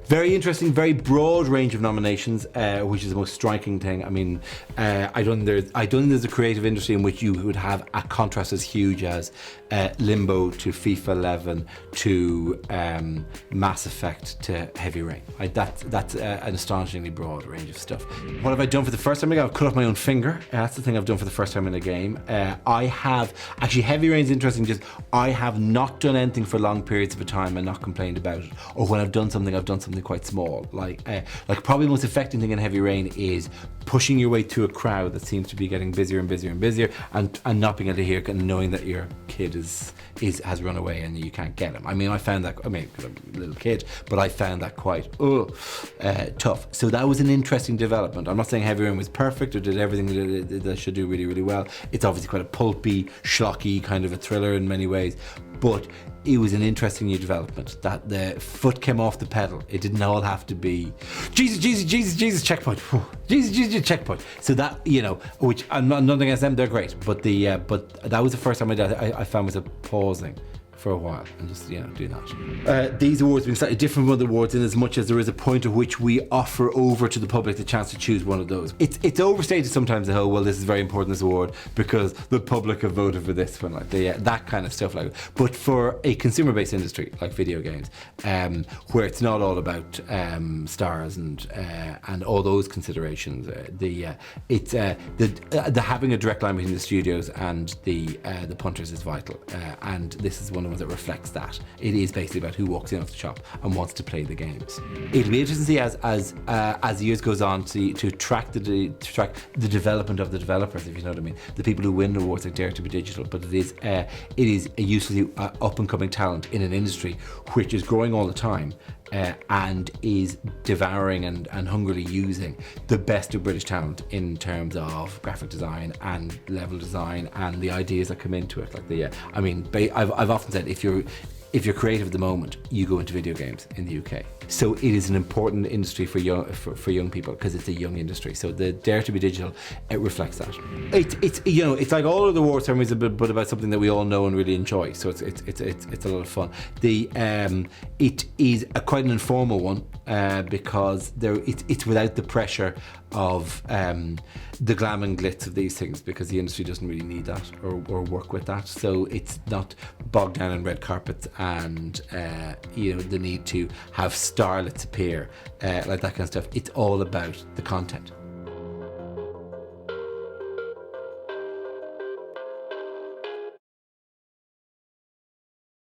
Very interesting, very broad range of nominations, which is the most striking thing. I mean, I don't think there's a creative industry in which you would have a contrast as huge as Limbo to FIFA 11 to Mass Effect to Heavy Rain. That's an astonishingly broad range of stuff. What have I done for the first time? I've cut off my own finger. That's the thing I've done for the first time in a game. I have, actually Heavy Rain's interesting, just I have not done anything for long periods of time and not complained about it. Or when I've done something quite small. Like probably the most affecting thing in Heavy Rain is pushing your way through a crowd that seems to be getting busier and busier and busier, and not being able to hear and knowing that your kid has run away and you can't get him. I mean, I found that, because I'm a little kid, but I found that quite tough. So that was an interesting development. I'm not saying Heavy Rain was perfect or did everything that it should do really, really well. It's obviously quite a pulpy, schlocky kind of a thriller in many ways, but it was an interesting new development that the foot came off the pedal. It didn't all have to be Jesus, checkpoint. Jesus, checkpoint. So that, which I'm not nothing against them, they're great, but that was the first time I found myself pausing for a while and just doing that. These awards being slightly different from other awards in as much as there is a point at which we offer over to the public the chance to choose one of those. It's overstated sometimes, the whole, well, this is very important, this award, because the public have voted for this one, like that kind of stuff. But for a consumer-based industry like video games, where it's not all about stars and all those considerations, the having a direct line between the studios and the punters is vital, and this is one of that reflects that. It is basically about who walks in off the shop and wants to play the games. It'll be interesting to see as years goes on to track the development of the developers, if you know what I mean. The people who win awards like Dare to be Digital, but it is a usefully up and coming talent in an industry which is growing all the time. And is devouring and hungrily using the best of British talent in terms of graphic design and level design and the ideas that come into it. I've often said if you're creative at the moment, you go into video games in the UK. So it is an important industry for young people because it's a young industry. So the Dare to be Digital, it reflects that. It's like all of the award ceremonies, but about something that we all know and really enjoy. So it's a lot of fun. It is quite an informal one because it's without the pressure of the glam and glitz of these things, because the industry doesn't really need that or work with that. So it's not bogged down in red carpets and the need to have starlets appear, like that kind of stuff. It's all about the content.